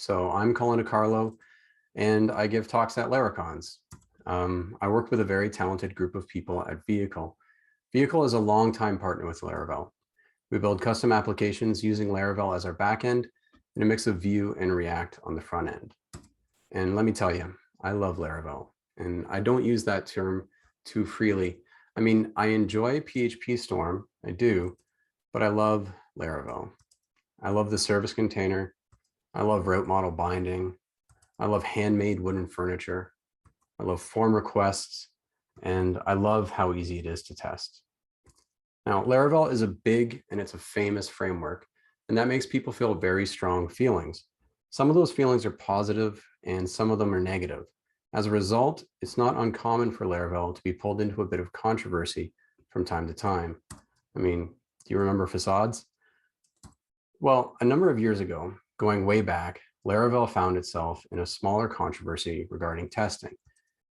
So I'm Colin Decarlo, and I give talks at Laracons. I work with a very talented group of people at Vehicle. Vehicle is a longtime partner with Laravel. We build custom applications using Laravel as our backend and a mix of Vue and React on the front end. And let me tell you, I love Laravel, and I don't use that term too freely. I mean, I enjoy PHP Storm, I do, but I love Laravel. I love the service container. I love route model binding. I love handmade wooden furniture. I love form requests, and I love how easy it is to test. Now, Laravel is a big and it's a famous framework, and that makes people feel very strong feelings. Some of those feelings are positive and some of them are negative. As a result, it's not uncommon for Laravel to be pulled into a bit of controversy from time to time. I mean, do you remember facades? Well, a number of years ago, going way back, Laravel found itself in a smaller controversy regarding testing.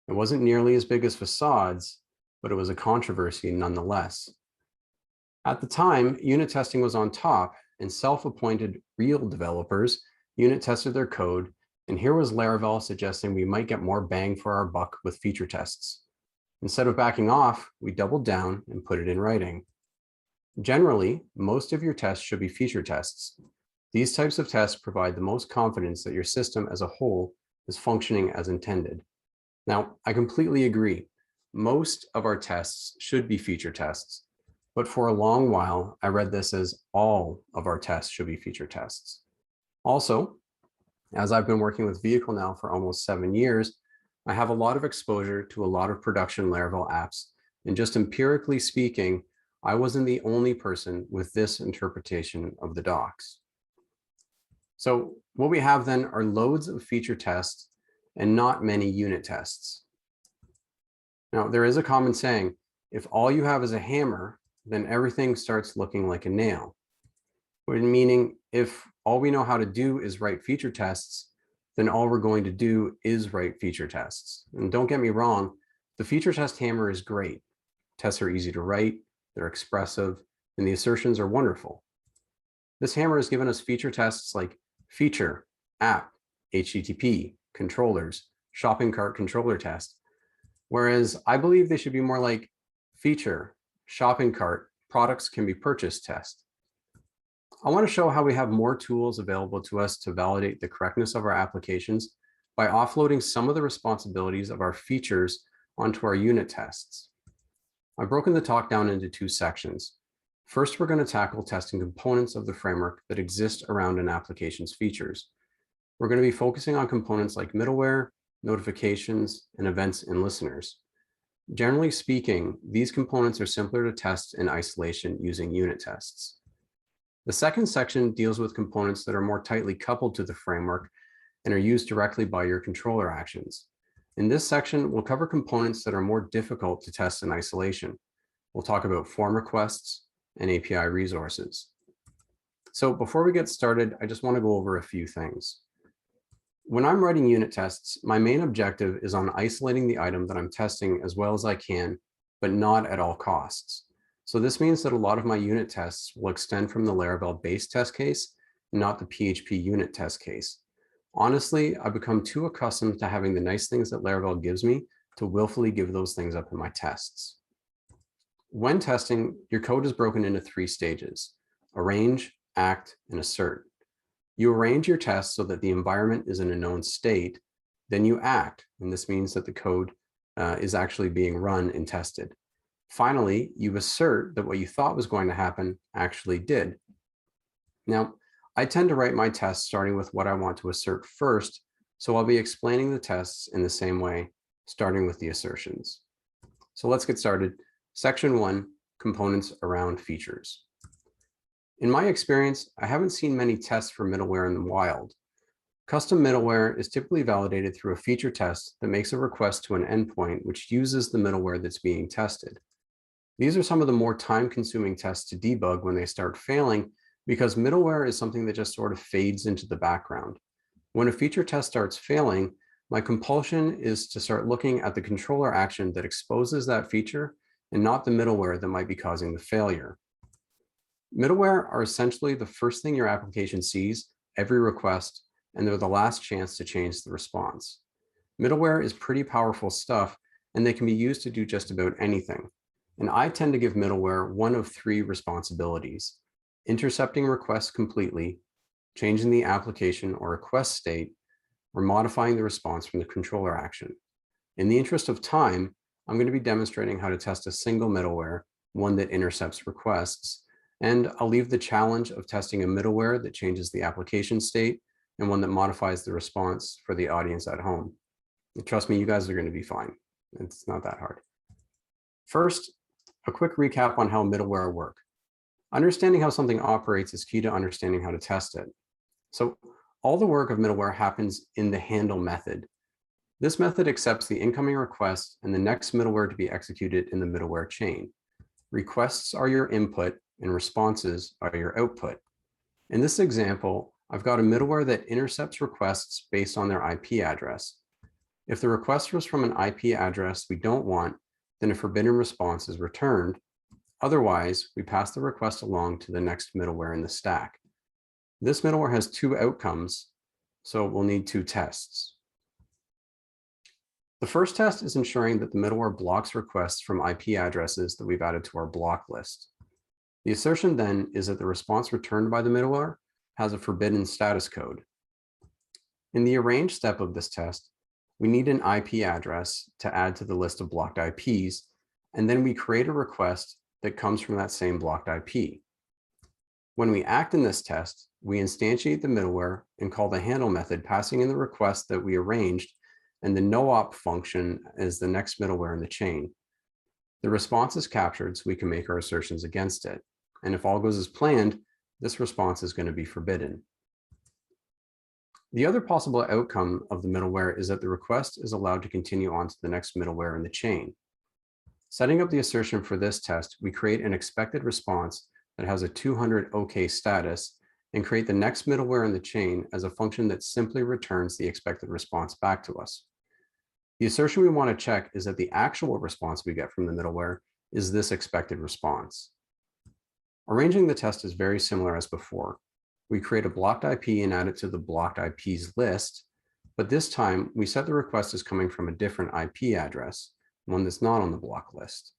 It wasn't nearly as big as facades, but it was a controversy nonetheless. At the time, unit testing was on top, and self-appointed real developers unit tested their code, and here was Laravel suggesting we might get more bang for our buck with feature tests. Instead of backing off, we doubled down and put it in writing. Generally, most of your tests should be feature tests. These types of tests provide the most confidence that your system as a whole is functioning as intended. Now, I completely agree. Most of our tests should be feature tests, but for a long while, I read this as all of our tests should be feature tests. Also, as I've been working with Vehicle now for almost 7 years, I have a lot of exposure to a lot of production Laravel apps, and just empirically speaking, I wasn't the only person with this interpretation of the docs. So what we have then are loads of feature tests and not many unit tests. Now, there is a common saying, if all you have is a hammer, then everything starts looking like a nail. Meaning, if all we know how to do is write feature tests, then all we're going to do is write feature tests. And don't get me wrong, the feature test hammer is great. Tests are easy to write, they're expressive, and the assertions are wonderful. This hammer has given us feature tests like feature, app, HTTP, controllers, shopping cart controller test, whereas I believe they should be more like feature, shopping cart, products can be purchased test. I want to show how we have more tools available to us to validate the correctness of our applications by offloading some of the responsibilities of our features onto our unit tests. I've broken the talk down into 2 sections. First, we're going to tackle testing components of the framework that exist around an application's features. We're going to be focusing on components like middleware, notifications, and events and listeners. Generally speaking, these components are simpler to test in isolation using unit tests. The second section deals with components that are more tightly coupled to the framework and are used directly by your controller actions. In this section, we'll cover components that are more difficult to test in isolation. We'll talk about form requests and API resources. So before we get started, I just want to go over a few things. When I'm writing unit tests, my main objective is on isolating the item that I'm testing as well as I can, but not at all costs. So this means that a lot of my unit tests will extend from the Laravel base test case, not the PHP unit test case. Honestly, I've become too accustomed to having the nice things that Laravel gives me to willfully give those things up in my tests. When testing, your code is broken into 3 stages: arrange, act, and assert. You arrange your tests so that the environment is in a known state, then you act, and this means that the code is actually being run and tested. Finally, you assert that what you thought was going to happen actually did. Now, I tend to write my tests starting with what I want to assert first, so I'll be explaining the tests in the same way, starting with the assertions. So let's get started. Section 1, components around features. In my experience, I haven't seen many tests for middleware in the wild. Custom middleware is typically validated through a feature test that makes a request to an endpoint which uses the middleware that's being tested. These are some of the more time-consuming tests to debug when they start failing, because middleware is something that just sort of fades into the background. When a feature test starts failing, my compulsion is to start looking at the controller action that exposes that feature and not the middleware that might be causing the failure. Middleware are essentially the first thing your application sees every request and they're the last chance to change the response. Middleware is pretty powerful stuff, and they can be used to do just about anything. And I tend to give middleware one of three responsibilities: intercepting requests completely, changing the application or request state, or modifying the response from the controller action. In the interest of time, I'm going to be demonstrating how to test a single middleware, one that intercepts requests, and I'll leave the challenge of testing a middleware that changes the application state and one that modifies the response for the audience at home. And trust me, you guys are going to be fine. It's not that hard. First, a quick recap on how middleware work. Understanding how something operates is key to understanding how to test it. So all the work of middleware happens in the handle method. This method accepts the incoming request and the next middleware to be executed in the middleware chain. Requests are your input and responses are your output. In this example, I've got a middleware that intercepts requests based on their IP address. If the request was from an IP address we don't want, then a forbidden response is returned. Otherwise, we pass the request along to the next middleware in the stack. This middleware has two outcomes, so we'll need two tests. The first test is ensuring that the middleware blocks requests from IP addresses that we've added to our block list. The assertion then is that the response returned by the middleware has a forbidden status code. In the arrange step of this test, we need an IP address to add to the list of blocked IPs, and then we create a request that comes from that same blocked IP. When we act in this test, we instantiate the middleware and call the handle method, passing in the request that we arranged, and the no-op function is the next middleware in the chain. The response is captured so we can make our assertions against it. And if all goes as planned, this response is going to be forbidden. The other possible outcome of the middleware is that the request is allowed to continue on to the next middleware in the chain. Setting up the assertion for this test, we create an expected response that has a 200 OK status and create the next middleware in the chain as a function that simply returns the expected response back to us. The assertion we want to check is that the actual response we get from the middleware is this expected response. Arranging the test is very similar as before. We create a blocked IP and add it to the blocked IPs list, but this time we set the request as coming from a different IP address, one that's not on the block list.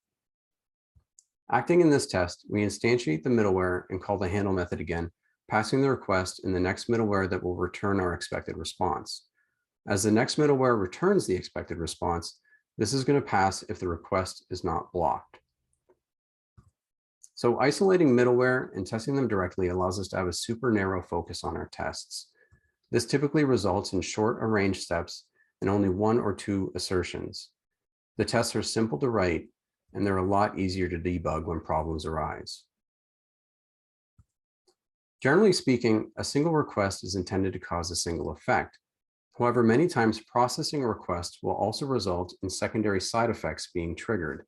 Acting in this test, we instantiate the middleware and call the handle method again, passing the request in the next middleware that will return our expected response. As the next middleware returns the expected response, this is going to pass if the request is not blocked. So isolating middleware and testing them directly allows us to have a super narrow focus on our tests. This typically results in short arrange steps and only one or two assertions. The tests are simple to write, and they're a lot easier to debug when problems arise. Generally speaking, a single request is intended to cause a single effect. However, many times processing a request will also result in secondary side effects being triggered.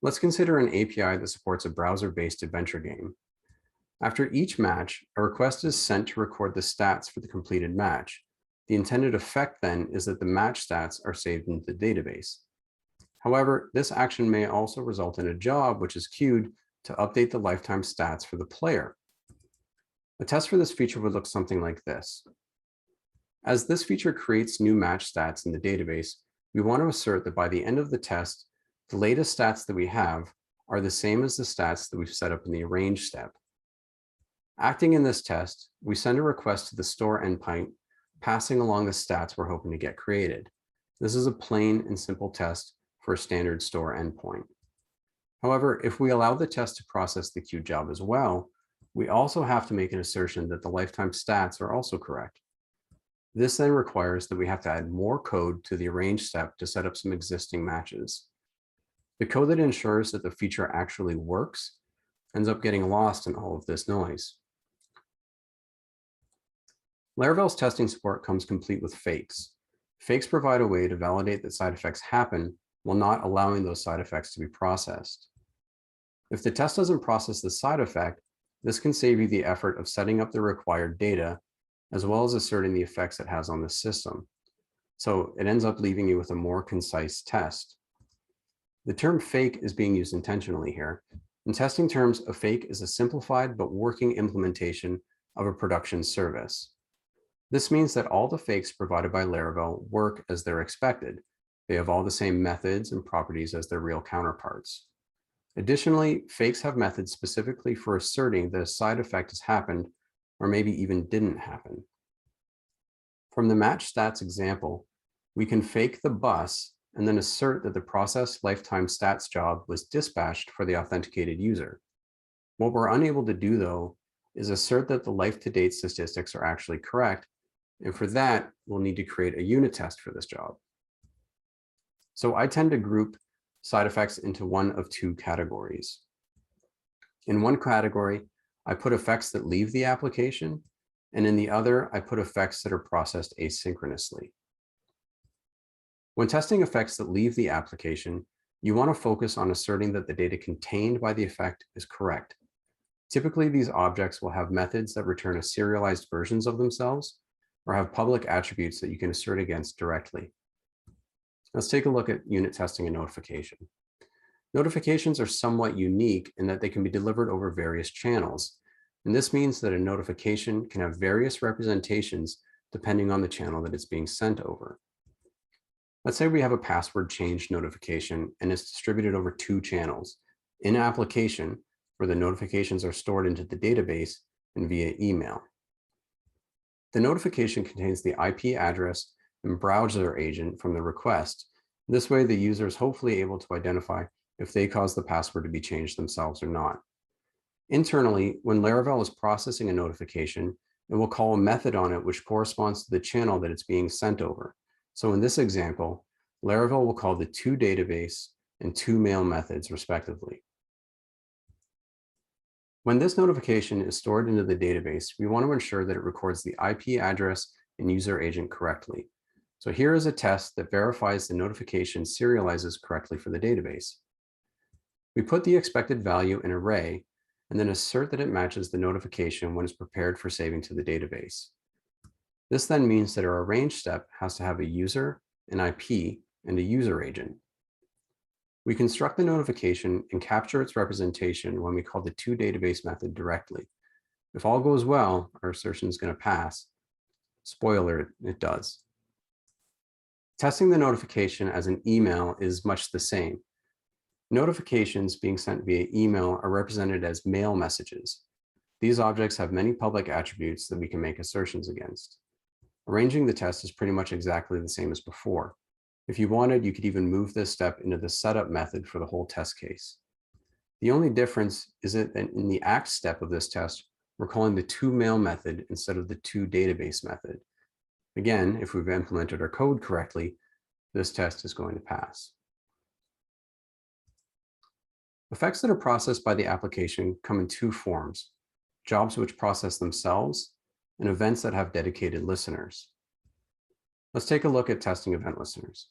Let's consider an API that supports a browser-based adventure game. After each match, a request is sent to record the stats for the completed match. The intended effect then is that the match stats are saved into the database. However, this action may also result in a job which is queued to update the lifetime stats for the player. A test for this feature would look something like this. As this feature creates new match stats in the database, we want to assert that by the end of the test, the latest stats that we have are the same as the stats that we've set up in the arrange step. Acting in this test, we send a request to the store endpoint, passing along the stats we're hoping to get created. This is a plain and simple test for a standard store endpoint. However, if we allow the test to process the queued job as well, we also have to make an assertion that the lifetime stats are also correct. This then requires that we have to add more code to the arrange step to set up some existing matches. The code that ensures that the feature actually works ends up getting lost in all of this noise. Laravel's testing support comes complete with fakes. Fakes provide a way to validate that side effects happen while not allowing those side effects to be processed. If the test doesn't process the side effect, this can save you the effort of setting up the required data, as well as asserting the effects it has on the system. So it ends up leaving you with a more concise test. The term fake is being used intentionally here. In testing terms, a fake is a simplified but working implementation of a production service. This means that all the fakes provided by Laravel work as they're expected. They have all the same methods and properties as their real counterparts. Additionally, fakes have methods specifically for asserting that a side effect has happened or maybe even didn't happen. From the match stats example, we can fake the bus and then assert that the process lifetime stats job was dispatched for the authenticated user. What we're unable to do, though, is assert that the life-to-date statistics are actually correct, and for that, we'll need to create a unit test for this job. So I tend to group side effects into one of two categories. In one category, I put effects that leave the application, and in the other, I put effects that are processed asynchronously. When testing effects that leave the application, you want to focus on asserting that the data contained by the effect is correct. Typically, these objects will have methods that return a serialized versions of themselves or have public attributes that you can assert against directly. Let's take a look at unit testing and notification. Notifications are somewhat unique in that they can be delivered over various channels. And this means that a notification can have various representations depending on the channel that it's being sent over. Let's say we have a password change notification and it's distributed over two channels: in application, where the notifications are stored into the database, and via email. The notification contains the IP address and browser agent from the request. This way, the user is hopefully able to identify if they caused the password to be changed themselves or not. Internally, when Laravel is processing a notification, it will call a method on it which corresponds to the channel that it's being sent over. So in this example, Laravel will call the toDatabase and toMail methods respectively. When this notification is stored into the database, we want to ensure that it records the IP address and user agent correctly. So here is a test that verifies the notification serializes correctly for the database. We put the expected value in array and then assert that it matches the notification when it's prepared for saving to the database. This then means that our arrange step has to have a user, an IP, and a user agent. We construct the notification and capture its representation when we call the toDatabase method directly. If all goes well, our assertion is going to pass. Spoiler, it does. Testing the notification as an email is much the same. Notifications being sent via email are represented as mail messages. These objects have many public attributes that we can make assertions against. Arranging the test is pretty much exactly the same as before. If you wanted, you could even move this step into the setup method for the whole test case. The only difference is that in the act step of this test, we're calling the toMail method instead of the toDatabase method. Again, if we've implemented our code correctly, this test is going to pass. Effects that are processed by the application come in two forms: jobs which process themselves and events that have dedicated listeners. Let's take a look at testing event listeners.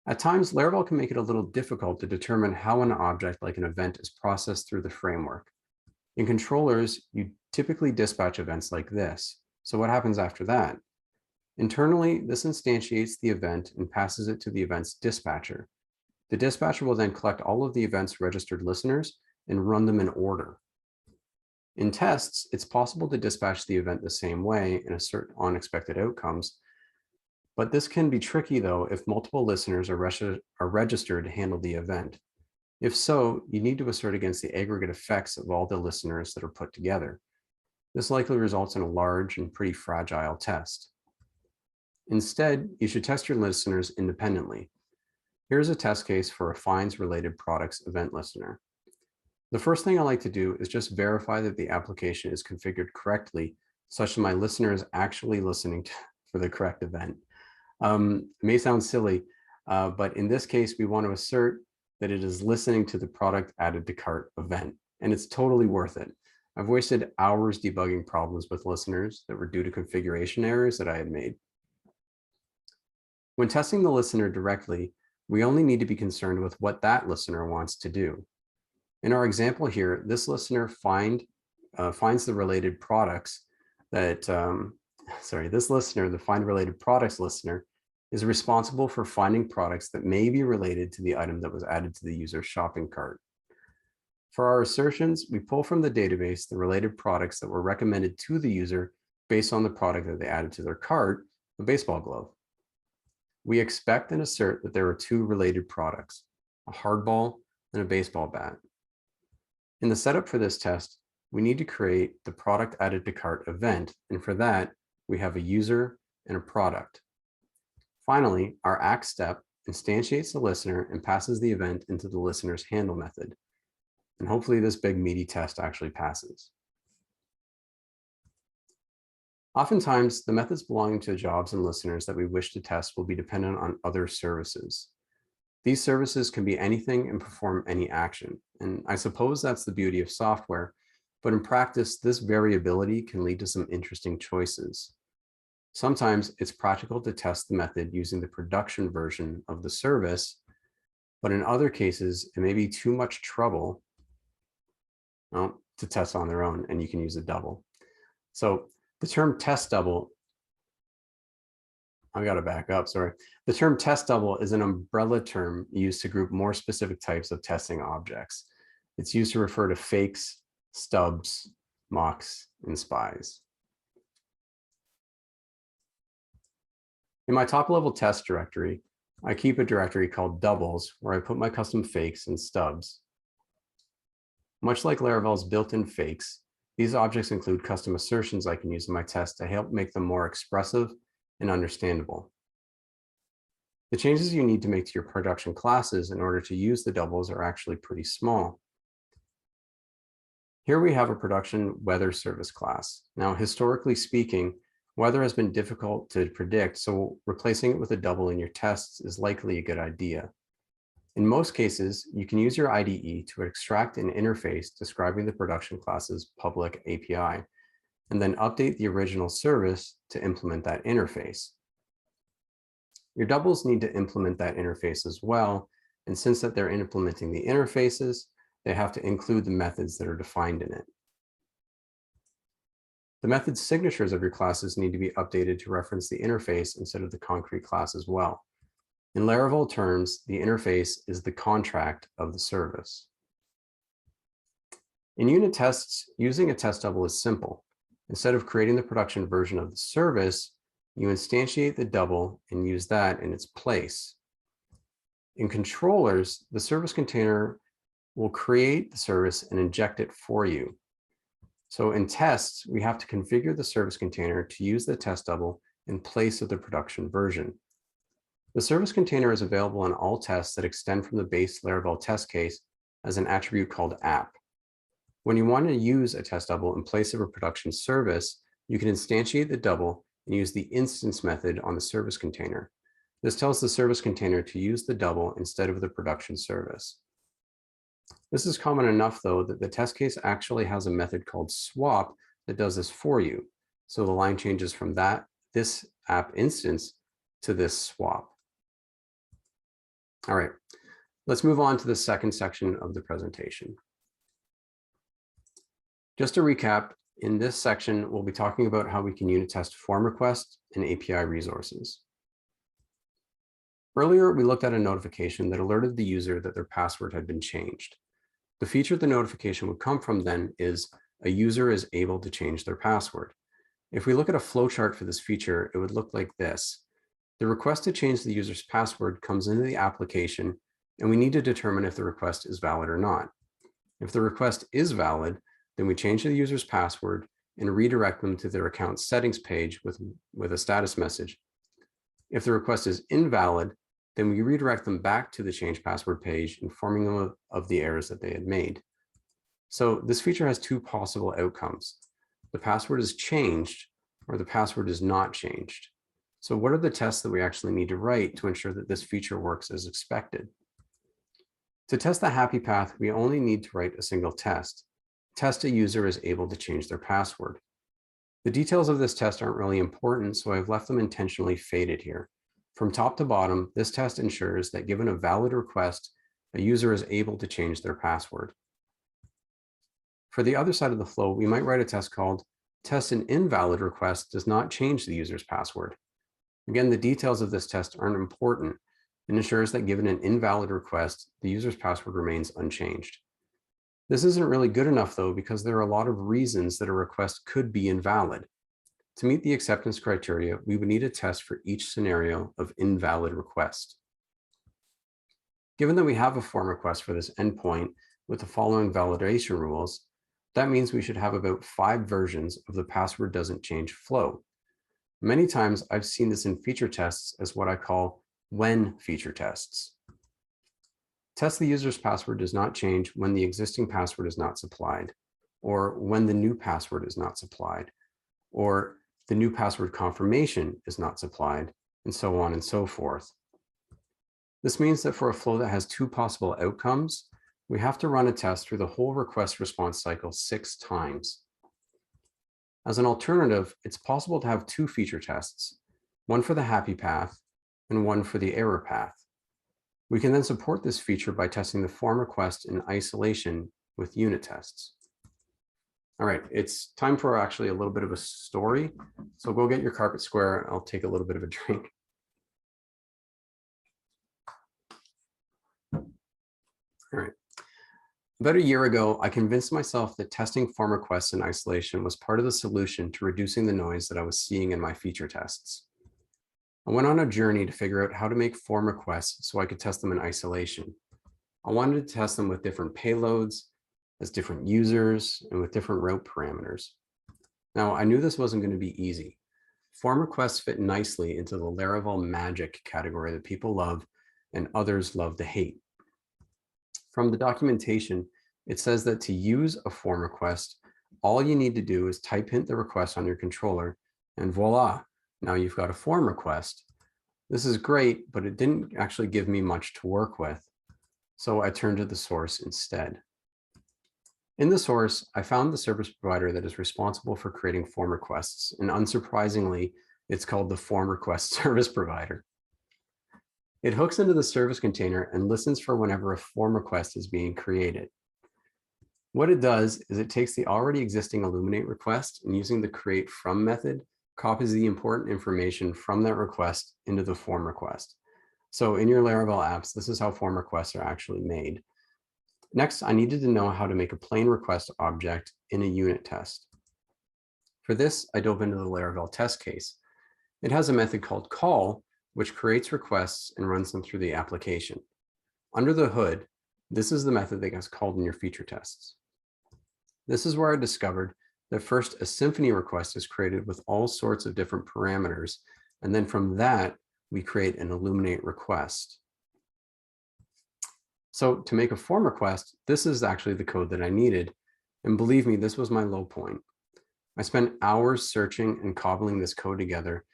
At times, Laravel can make it a little difficult to determine how an object like an event is processed through the framework. In controllers, you typically dispatch events like this. So what happens after that? Internally, this instantiates the event and passes it to the event's dispatcher. The dispatcher will then collect all of the event's registered listeners and run them in order. In tests, it's possible to dispatch the event the same way and assert unexpected outcomes. But this can be tricky, though, if multiple listeners are registered to handle the event. If so, you need to assert against the aggregate effects of all the listeners that are put together. This likely results in a large and pretty fragile test. Instead, you should test your listeners independently. Here's a test case for a fines-related products event listener. The first thing I like to do is just verify that the application is configured correctly, such that my listener is actually listening for the correct event. It may sound silly, but in this case, we want to assert that it is listening to the product added to cart event, and it's totally worth it. I've wasted hours debugging problems with listeners that were due to configuration errors that I had made. When testing the listener directly, we only need to be concerned with what that listener wants to do. In our example here, this listener finds the related products that, this listener, the find related products listener, is responsible for finding products that may be related to the item that was added to the user's shopping cart. For our assertions, we pull from the database the related products that were recommended to the user based on the product that they added to their cart, a baseball glove. We expect and assert that there are two related products, a hardball and a baseball bat. In the setup for this test, we need to create the product added to cart event, and for that, we have a user and a product. Finally, our act step instantiates the listener and passes the event into the listener's handle method. And hopefully this big meaty test actually passes. Oftentimes, the methods belonging to jobs and listeners that we wish to test will be dependent on other services. These services can be anything and perform any action. And I suppose that's the beauty of software, but in practice, this variability can lead to some interesting choices. Sometimes it's practical to test the method using the production version of the service, but in other cases, it may be too much trouble to test on their own, and you can use a double. So the term test double, I gotta back up, sorry. The term test double is an umbrella term used to group more specific types of testing objects. It's used to refer to fakes, stubs, mocks, and spies. In my top level test directory, I keep a directory called doubles where I put my custom fakes and stubs. Much like Laravel's built-in fakes, these objects include custom assertions I can use in my test to help make them more expressive and understandable. The changes you need to make to your production classes in order to use the doubles are actually pretty small. Here we have a production weather service class. Now, historically speaking, weather has been difficult to predict, so replacing it with a double in your tests is likely a good idea. In most cases, you can use your IDE to extract an interface describing the production class's public API, and then update the original service to implement that interface. Your doubles need to implement that interface as well, and since that they're implementing the interfaces, they have to include the methods that are defined in it. The method signatures of your classes need to be updated to reference the interface instead of the concrete class as well. In Laravel terms, the interface is the contract of the service. In unit tests, using a test double is simple. Instead of creating the production version of the service, you instantiate the double and use that in its place. In controllers, the service container will create the service and inject it for you. So in tests, we have to configure the service container to use the test double in place of the production version. The service container is available in all tests that extend from the base Laravel test case as an attribute called app. When you want to use a test double in place of a production service, you can instantiate the double and use the instance method on the service container. This tells the service container to use the double instead of the production service. This is common enough, though, that the test case actually has a method called swap that does this for you. So the line changes from this app instance to this swap. All right, let's move on to the second section of the presentation. Just to recap, in this section, we'll be talking about how we can unit test form requests and API resources. Earlier, we looked at a notification that alerted the user that their password had been changed. The feature the notification would come from then is a user is able to change their password. If we look at a flowchart for this feature, it would look like this. The request to change the user's password comes into the application, and we need to determine if the request is valid or not. If the request is valid, then we change the user's password and redirect them to their account settings page with a status message. If the request is invalid, then we redirect them back to the change password page, informing them of the errors that they had made. So this feature has two possible outcomes. The password is changed or the password is not changed. So what are the tests that we actually need to write to ensure that this feature works as expected? To test the happy path, we only need to write a single test. Test a user is able to change their password. The details of this test aren't really important, so I've left them intentionally faded here. From top to bottom, this test ensures that given a valid request, a user is able to change their password. For the other side of the flow, we might write a test called test an invalid request does not change the user's password. Again, the details of this test aren't important and ensures that given an invalid request, the user's password remains unchanged. This isn't really good enough though, because there are a lot of reasons that a request could be invalid. To meet the acceptance criteria, we would need a test for each scenario of invalid request. Given that we have a form request for this endpoint with the following validation rules, that means we should have about 5 versions of the password doesn't change flow. Many times I've seen this in feature tests as what I call when feature tests. Test the user's password does not change when the existing password is not supplied, or when the new password is not supplied, or the new password confirmation is not supplied, and so on and so forth. This means that for a flow that has 2 possible outcomes, we have to run a test through the whole request response cycle 6 times. As an alternative, it's possible to have 2 feature tests, one for the happy path and one for the error path. We can then support this feature by testing the form request in isolation with unit tests. All right, it's time for actually a little bit of a story. So go get your carpet square. I'll take a little bit of a drink. All right. About a year ago, I convinced myself that testing form requests in isolation was part of the solution to reducing the noise that I was seeing in my feature tests. I went on a journey to figure out how to make form requests so I could test them in isolation. I wanted to test them with different payloads, as different users, and with different route parameters. Now, I knew this wasn't going to be easy. Form requests fit nicely into the Laravel magic category that people love and others love to hate. From the documentation, it says that to use a form request, all you need to do is type hint the request on your controller, and voila, now you've got a form request. This is great, but it didn't actually give me much to work with. So I turned to the source instead. In the source, I found the service provider that is responsible for creating form requests, and unsurprisingly, it's called the form request service provider. It hooks into the service container and listens for whenever a form request is being created. What it does is it takes the already existing Illuminate request and using the create from method, copies the important information from that request into the form request. So in your Laravel apps, this is how form requests are actually made. Next, I needed to know how to make a plain request object in a unit test. For this, I dove into the Laravel test case. It has a method called call, which creates requests and runs them through the application. Under the hood, this is the method that gets called in your feature tests. This is where I discovered that first a Symfony request is created with all sorts of different parameters, and then from that, we create an Illuminate request. So to make a form request, this is actually the code that I needed. And believe me, this was my low point. I spent hours searching and cobbling this code together.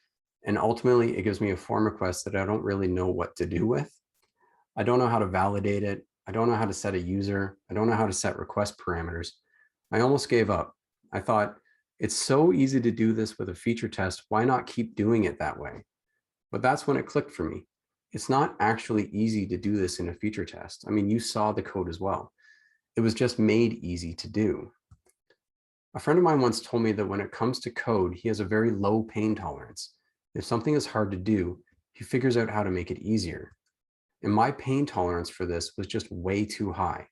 And ultimately, it gives me a form request that I don't really know what to do with. I don't know how to validate it. I don't know how to set a user. I don't know how to set request parameters. I almost gave up. I thought, it's so easy to do this with a feature test. Why not keep doing it that way? But that's when it clicked for me. It's not actually easy to do this in a feature test. I mean, you saw the code as well. It was just made easy to do. A friend of mine once told me that when it comes to code, he has a very low pain tolerance. If something is hard to do, he figures out how to make it easier. And my pain tolerance for this was just way too high.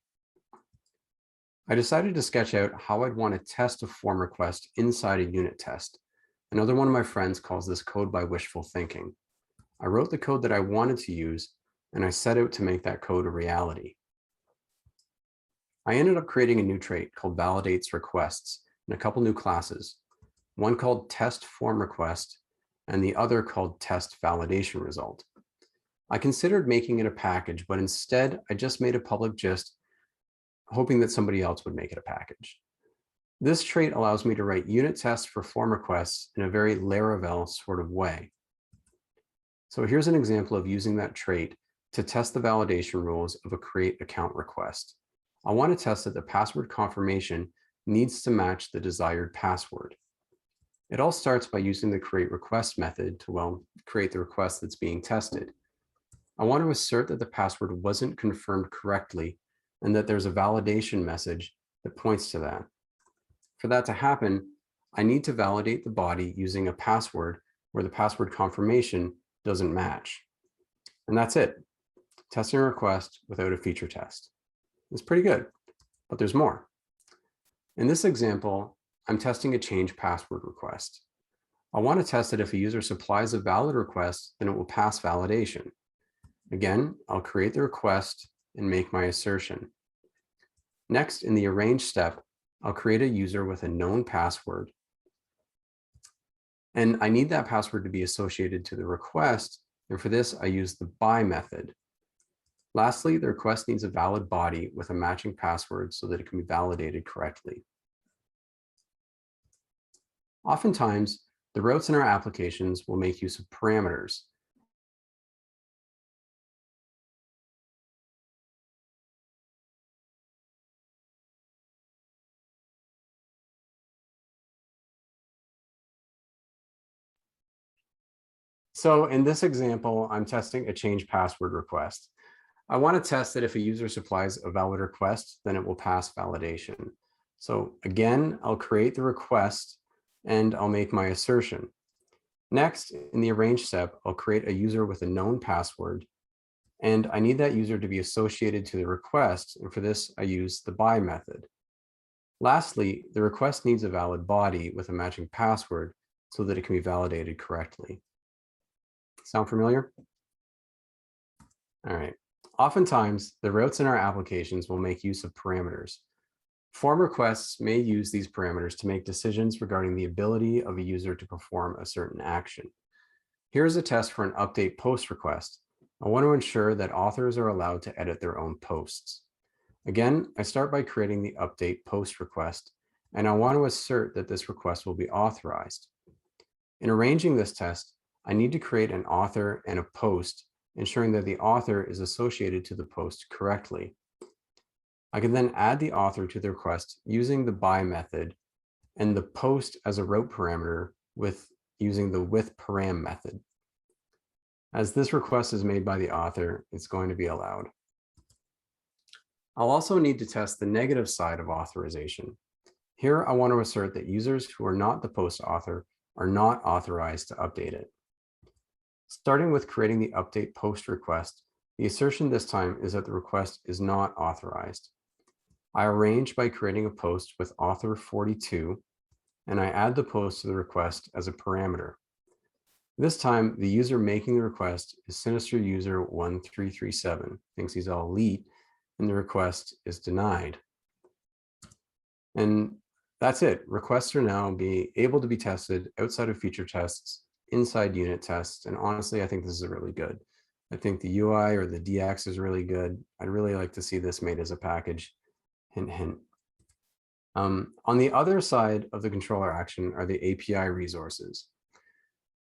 I decided to sketch out how I'd want to test a form request inside a unit test. Another one of my friends calls this code by wishful thinking. I wrote the code that I wanted to use, and I set out to make that code a reality. I ended up creating a new trait called validates requests and a couple new classes, one called test form request and the other called test validation result. I considered making it a package, but instead I just made a public gist, hoping that somebody else would make it a package. This trait allows me to write unit tests for form requests in a very Laravel sort of way. So here's an example of using that trait to test the validation rules of a create account request. I want to test that the password confirmation needs to match the desired password. It all starts by using the create request method to, create the request that's being tested. I want to assert that the password wasn't confirmed correctly and that there's a validation message that points to that. For that to happen, I need to validate the body using a password where the password confirmation doesn't match. And that's it. Testing a request without a feature test. It's pretty good. But there's more. In this example, I'm testing a change password request. I want to test that if a user supplies a valid request, then it will pass validation. Again, I'll create the request and make my assertion. Next, in the arrange step, I'll create a user with a known password. And I need that password to be associated to the request. And for this, I use the by method. Lastly, the request needs a valid body with a matching password so that it can be validated correctly. Oftentimes, the routes in our applications will make use of parameters. So in this example, I'm testing a change password request. I want to test that if a user supplies a valid request, then it will pass validation. So again, I'll create the request and I'll make my assertion. Next, in the arrange step, I'll create a user with a known password, and I need that user to be associated to the request. And for this, I use the by method. Lastly, the request needs a valid body with a matching password so that it can be validated correctly. Sound familiar? All right. Oftentimes, the routes in our applications will make use of parameters. Form requests may use these parameters to make decisions regarding the ability of a user to perform a certain action. Here's a test for an update post request. I want to ensure that authors are allowed to edit their own posts. Again, I start by creating the update post request, and I want to assert that this request will be authorized. In arranging this test, I need to create an author and a post, ensuring that the author is associated to the post correctly. I can then add the author to the request using the by method and the post as a route parameter using the with param method. As this request is made by the author, it's going to be allowed. I'll also need to test the negative side of authorization. Here, I want to assert that users who are not the post author are not authorized to update it. Starting with creating the update post request, the assertion this time is that the request is not authorized. I arrange by creating a post with author 42, and I add the post to the request as a parameter. This time, the user making the request is Sinister User 1337, thinks he's all elite, and the request is denied. And that's it. Requests are now able to be tested outside of feature tests, inside unit tests, and honestly, I think this is really good. I think the UI or the DX is really good. I'd really like to see this made as a package. Hint, hint. On the other side of the controller action are the API resources.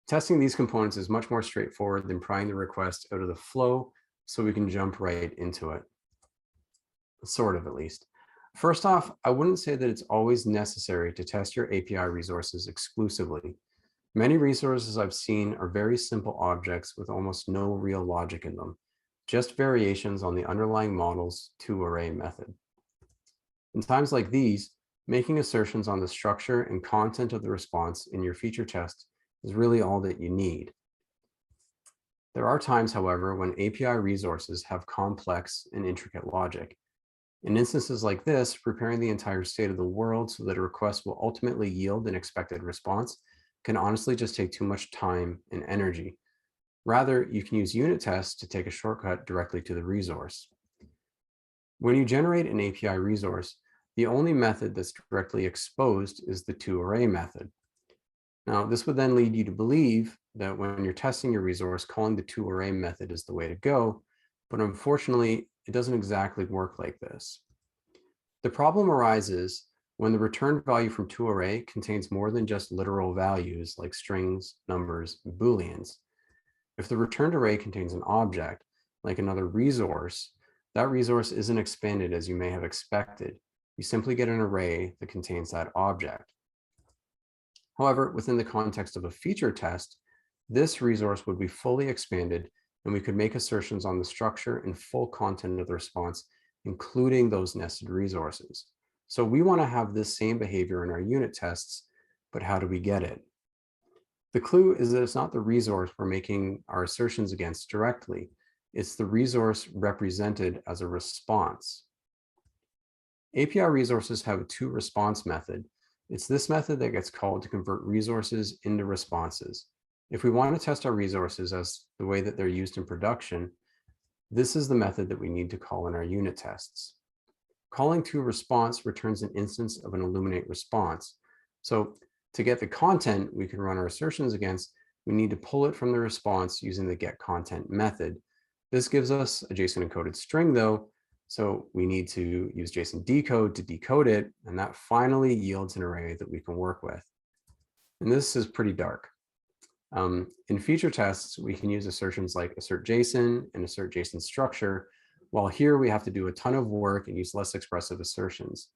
Testing these components is much more straightforward than prying the request out of the flow, so we can jump right into it. Sort of, at least. First off, I wouldn't say that it's always necessary to test your API resources exclusively. Many resources I've seen are very simple objects with almost no real logic in them, just variations on the underlying model's toArray method. In times like these, making assertions on the structure and content of the response in your feature test is really all that you need. There are times, however, when API resources have complex and intricate logic. In instances like this, preparing the entire state of the world so that a request will ultimately yield an expected response can honestly just take too much time and energy. Rather, you can use unit tests to take a shortcut directly to the resource. When you generate an API resource, the only method that's directly exposed is the toArray method. Now, this would then lead you to believe that when you're testing your resource, calling the toArray method is the way to go, but unfortunately, it doesn't exactly work like this. The problem arises when the return value from toArray contains more than just literal values like strings, numbers, and booleans. If the returned array contains an object, like another resource, that resource isn't expanded as you may have expected. You simply get an array that contains that object. However, within the context of a feature test, this resource would be fully expanded, and we could make assertions on the structure and full content of the response, including those nested resources. So we want to have this same behavior in our unit tests, but how do we get it? The clue is that it's not the resource we're making our assertions against directly. It's the resource represented as a response. API resources have a toResponse method. It's this method that gets called to convert resources into responses. If we want to test our resources as the way that they're used in production, this is the method that we need to call in our unit tests. Calling toResponse returns an instance of an Illuminate response. So to get the content we can run our assertions against, we need to pull it from the response using the getContent method. This gives us a JSON encoded string though, so we need to use JSON decode to decode it, and that finally yields an array that we can work with. And this is pretty dark. In feature tests, we can use assertions like assert JSON and assert JSON structure, while here we have to do a ton of work and use less expressive assertions.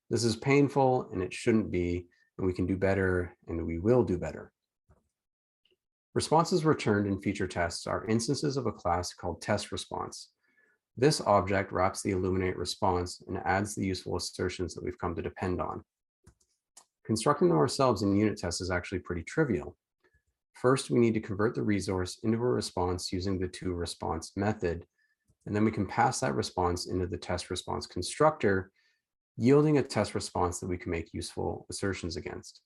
This is painful and it shouldn't be, and we can do better and we will do better. Responses returned in feature tests are instances of a class called testResponse. This object wraps the Illuminate response and adds the useful assertions that we've come to depend on. Constructing them ourselves in unit tests is actually pretty trivial. First, we need to convert the resource into a response using the toResponse method, and then we can pass that response into the testResponse constructor, yielding a test response that we can make useful assertions against.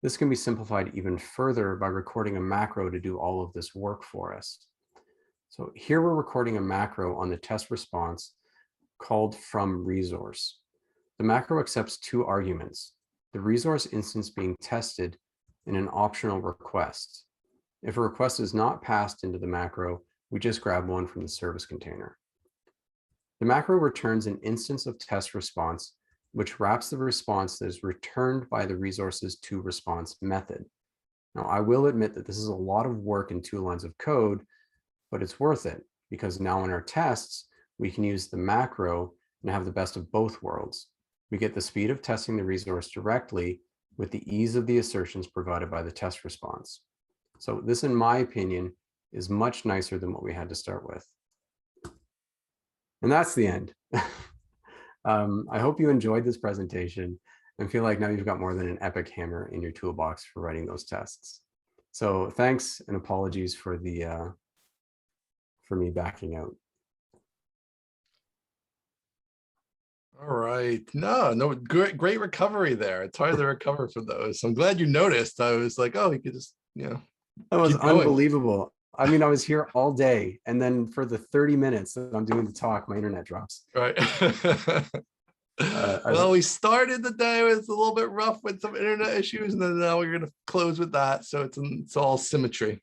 This can be simplified even further by recording a macro to do all of this work for us. So here we're recording a macro on the test response called from resource. The macro accepts two arguments, the resource instance being tested and an optional request. If a request is not passed into the macro, we just grab one from the service container. The macro returns an instance of test response, which wraps the response that is returned by the resource's toResponse method. Now, I will admit that this is a lot of work in 2 lines of code, but it's worth it because now in our tests, we can use the macro and have the best of both worlds. We get the speed of testing the resource directly with the ease of the assertions provided by the test response. So this, in my opinion, is much nicer than what we had to start with. And that's the end. I hope you enjoyed this presentation and feel like now you've got more than an epic hammer in your toolbox for writing those tests. So thanks and apologies for the for me backing out. All right. No, great recovery there. It's hard to recover from those. I'm glad you noticed. I was like, oh, you could just, that was unbelievable. I mean, I was here all day, and then for the 30 minutes that I'm doing the talk, my internet drops. Right. Well, we started the day with a little bit rough with some internet issues, and then now we're going to close with that. So it's all symmetry.